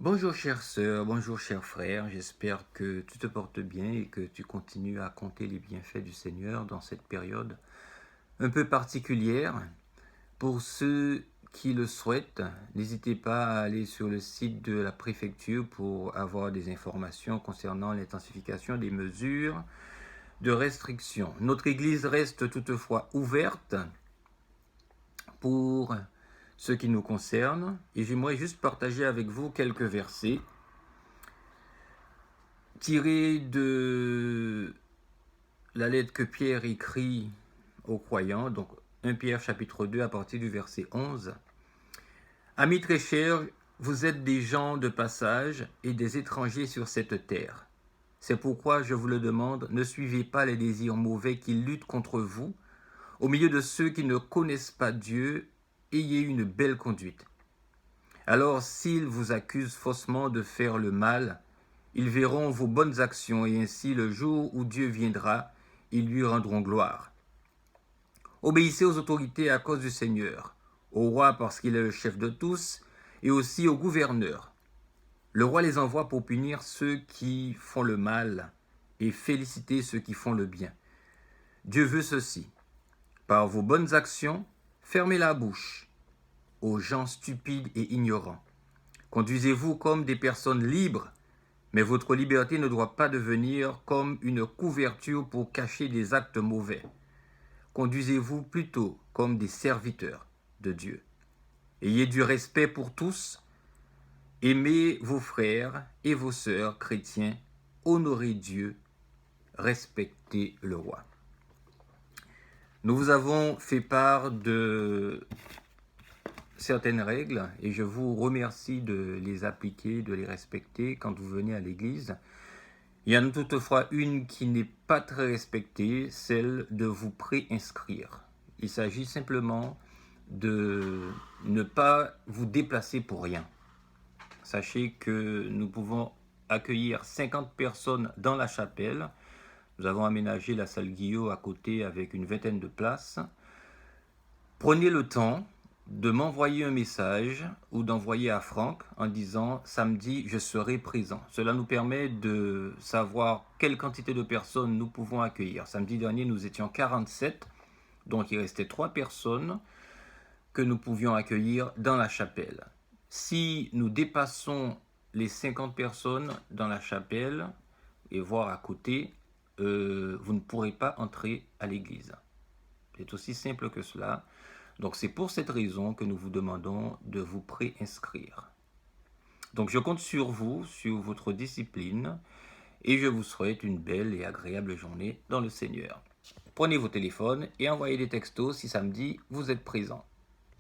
Bonjour chère sœur, bonjour cher frère, j'espère que tu te portes bien et que tu continues à compter les bienfaits du Seigneur dans cette période un peu particulière. Pour ceux qui le souhaitent, n'hésitez pas à aller sur le site de la préfecture pour avoir des informations concernant l'intensification des mesures de restriction. Notre Église reste toutefois ouverte pour ce qui nous concerne et j'aimerais juste partager avec vous quelques versets tiré de la lettre que Pierre écrit aux croyants, donc 1 Pierre chapitre 2 à partir du verset 11. Amis très chers, vous êtes des gens de passage et des étrangers sur cette terre. C'est pourquoi je vous le demande, ne suivez pas les désirs mauvais qui luttent contre vous. Au milieu de ceux qui ne connaissent pas Dieu, ayez une belle conduite. Alors s'ils vous accusent faussement de faire le mal, ils verront vos bonnes actions et ainsi le jour où Dieu viendra, ils lui rendront gloire. Obéissez aux autorités à cause du Seigneur, au roi parce qu'il est le chef de tous et aussi au gouverneur. Le roi les envoie pour punir ceux qui font le mal et féliciter ceux qui font le bien. Dieu veut ceci. Par vos bonnes actions, fermez la bouche aux gens stupides et ignorants. Conduisez-vous comme des personnes libres, mais votre liberté ne doit pas devenir comme une couverture pour cacher des actes mauvais. Conduisez-vous plutôt comme des serviteurs de Dieu. Ayez du respect pour tous, aimez vos frères et vos sœurs chrétiens, honorez Dieu, respectez le roi. Nous vous avons fait part de certaines règles et je vous remercie de les appliquer, de les respecter quand vous venez à l'église. Il y en a toutefois une qui n'est pas très respectée, celle de vous préinscrire. Il s'agit simplement de ne pas vous déplacer pour rien. Sachez que nous pouvons accueillir 50 personnes dans la chapelle. Nous avons aménagé la salle Guillot à côté avec une vingtaine de places. Prenez le temps de m'envoyer un message ou d'envoyer à Franck en disant « Samedi, je serai présent ». Cela nous permet de savoir quelle quantité de personnes nous pouvons accueillir. Samedi dernier, nous étions 47, donc il restait 3 personnes que nous pouvions accueillir dans la chapelle. Si nous dépassons les 50 personnes dans la chapelle et voire à côté, vous ne pourrez pas entrer à l'église. C'est aussi simple que cela. Donc c'est pour cette raison que nous vous demandons de vous préinscrire. Donc je compte sur vous, sur votre discipline, et je vous souhaite une belle et agréable journée dans le Seigneur. Prenez vos téléphones et envoyez des textos si samedi vous êtes présent.